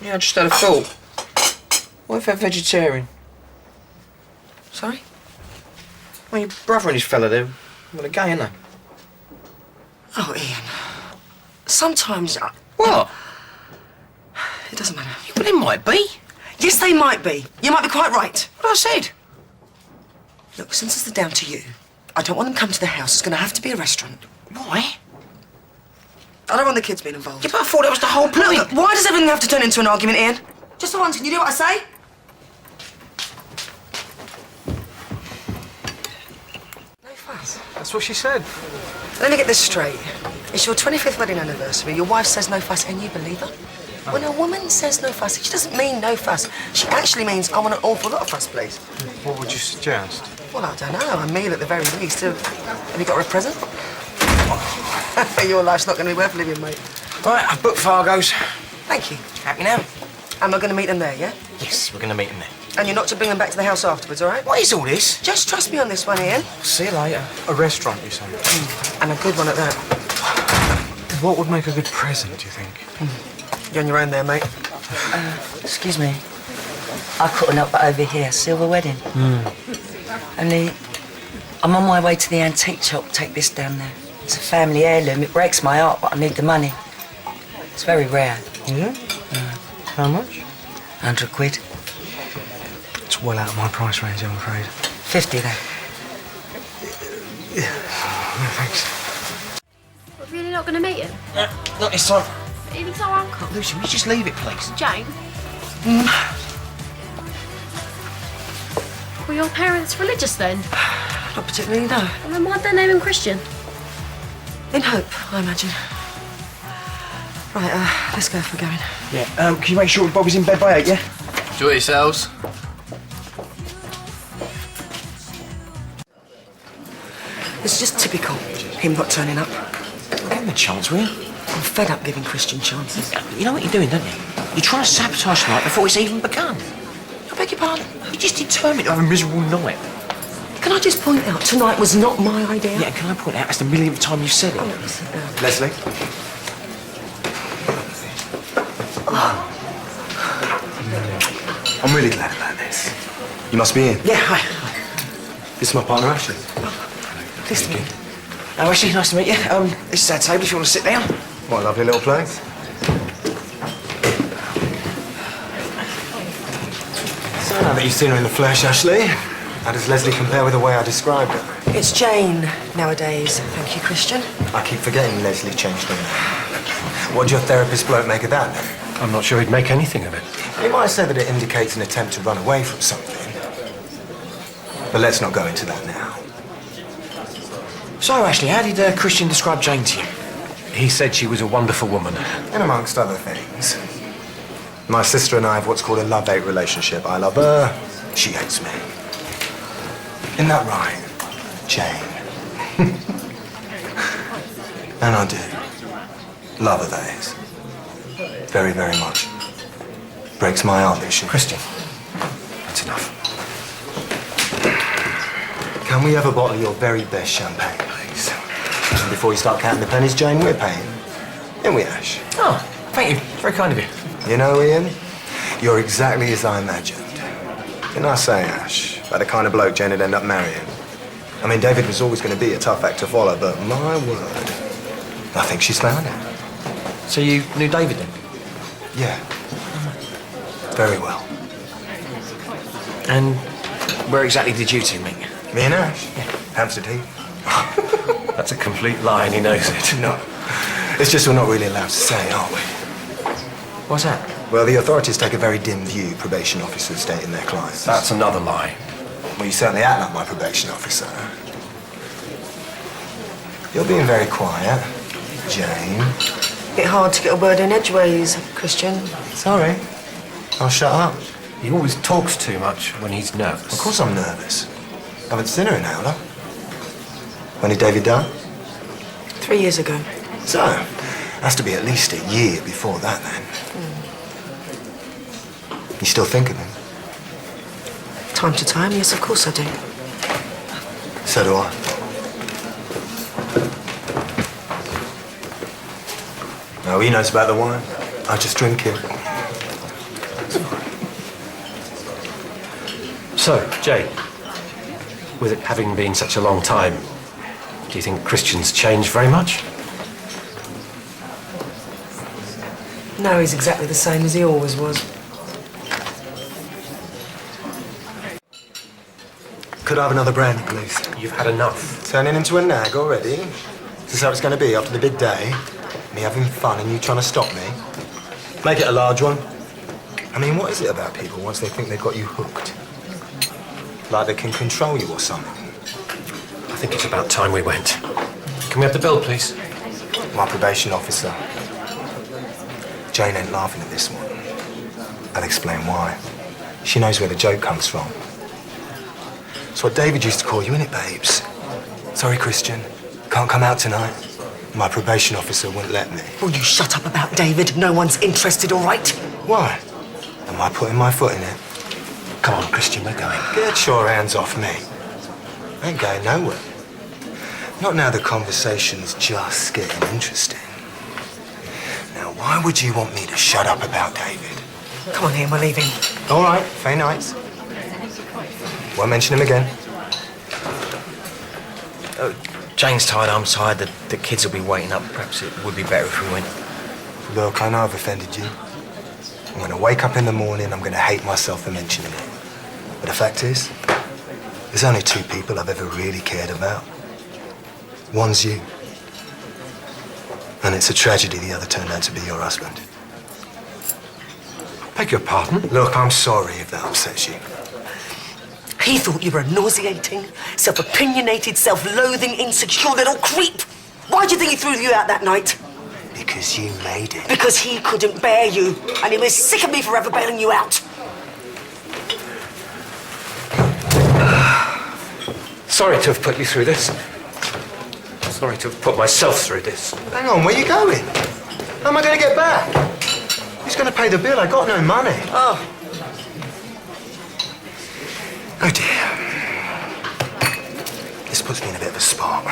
Yeah, I just had a thought. What if they're vegetarian? Sorry? Well, your brother and his fella, they're gay, aren't they? Oh, Ian. Sometimes What? It doesn't matter. Yeah, well, they might be. Yes, they might be. You might be quite right. What I said. Look, since it's down to you, I don't want them coming to the house. It's going to have to be a restaurant. Why? I don't want the kids being involved. Yeah, but I thought that was the whole point. Look, why does everything have to turn into an argument, Ian? Just for once, can you do what I say? No fuss. That's what she said. Let me get this straight. It's your 25th wedding anniversary. Your wife says no fuss, and you believe her? When a woman says no fuss, she doesn't mean no fuss. She actually means I want an awful lot of fuss, please. What would you suggest? Well, I don't know. A meal at the very least. Have you got a present? Your life's not going to be worth living, mate. Right, I've booked Fargo's. Thank you. Happy now? And we're going to meet them there, yeah? Yes, we're going to meet them there. And you're not to bring them back to the house afterwards, all right? What is all this? Just trust me on this one, Ian. See you later. A restaurant, you say? And a good one at that. What would make a good present, do you think? You're on your own there, mate. Excuse me. I couldn't help but overhear silver wedding. Only I'm on my way to the antique shop to take this down there. It's a family heirloom. It breaks my heart, but I need the money. It's very rare. Yeah? How much? 100 quid. It's well out of my price range, I'm afraid. 50 then. No, thanks. We're really not going to meet him? No, not this time. He's our uncle. Lucy, will you just leave it, please? Jane? Were your parents religious then? Not particularly, no. And then why'd they name him Christian? In hope, I imagine. Right, let's go if we're going. Yeah, can you make sure Bobby's in bed by 8, yeah? Enjoy yourselves. It's just typical, him not turning up. Give him a chance, will you? I'm fed up giving Christian chances. You know what you're doing, don't you? You're trying to sabotage tonight before it's even begun. I beg your pardon? You're just determined to have a miserable night. Can I just point out, tonight was not my idea? Yeah, can I point out that's the millionth time you've said it? Leslie? I'm really glad about this. You must be in. Yeah, hi. This is my partner, Ashley. Pleased to meet you. Oh, Ashley, nice to meet you. This is our table if you want to sit down. What a lovely little place. So now that you've seen her in the flesh, Ashley, how does Leslie compare with the way I described her? It's Jane nowadays. Thank you, Christian. I keep forgetting Leslie changed her name. What'd your therapist bloke make of that, then? I'm not sure he'd make anything of it. He might say that it indicates an attempt to run away from something. But let's not go into that now. So, Ashley, how did Christian describe Jane to you? He said she was a wonderful woman. And amongst other things. My sister and I have what's called a love-hate relationship. I love her, she hates me. Isn't that right, Jane? And I do. Love her, that is. Very, very much. Breaks my heart that she... Christian, that's enough. Can we have a bottle of your very best champagne, please? And before you start counting the pennies, Jane, we're paying. Ain't we, Ash? Oh, thank you. It's very kind of you. You know, Ian, you're exactly as I imagined. Didn't I say, Ash, about the kind of bloke Jane would end up marrying? I mean, David was always going to be a tough act to follow, but my word, I think she's found it. So you knew David then? Yeah. Very well. And where exactly did you two meet? Me and Ash? Yeah. Hampstead Heath. That's a complete lie and he knows it. No. It's just we're not really allowed to say, are we? What's that? Well, the authorities take a very dim view, probation officers state in their clients. That's another lie. Well, you certainly act like my probation officer. You're being very quiet, Jane. Bit hard to get a word in edgeways, Christian. Sorry. I'll shut up. He always talks too much when he's nervous. Of course I'm nervous. Haven't seen her in how long? When did David die? 3 years ago. So, has to be at least a year before that, then. You still think of him? Time to time, yes, of course I do. So do I. No, he knows about the wine. I just drink it. So, Jay, with it having been such a long time, do you think Christian's changed very much? No, he's exactly the same as he always was. Could I have another brandy, please? You've had enough. Turning into a nag already? Is this how it's going to be after the big day? Me having fun and you trying to stop me? Make it a large one. I mean, what is it about people once they think they've got you hooked? Like they can control you or something? I think it's about time we went. Can we have the bill, please? My probation officer. Jane ain't laughing at this one. I'll explain why. She knows where the joke comes from. It's what David used to call you, innit, babes? Sorry, Christian. Can't come out tonight. My probation officer wouldn't let me. Will you shut up about David? No one's interested, all right? Why? Am I putting my foot in it? Come on, Christian, we're going. Get your hands off me. I ain't going nowhere. Not now the conversation's just getting interesting. Now, why would you want me to shut up about David? Come on, Ian, we're leaving. All right, fair nights. Won't mention him again. Jane's tired, I'm tired, the kids will be waiting up. Perhaps it would be better if we went. Look, I know I've offended you. I'm going to wake up in the morning, I'm going to hate myself for mentioning it. But the fact is, there's only two people I've ever really cared about. One's you. And it's a tragedy the other turned out to be your husband. Beg your pardon? Look, I'm sorry if that upsets you. He thought you were a nauseating, self-opinionated, self-loathing, insecure little creep. Why do you think he threw you out that night? Because you made it. Because he couldn't bear you, and he was sick of me forever bailing you out. Sorry to have put you through this. Sorry to have put myself through this. Hang on, where are you going? How am I going to get back? Who's going to pay the bill? I got no money. Oh. Oh dear. This puts me in a bit of a spot.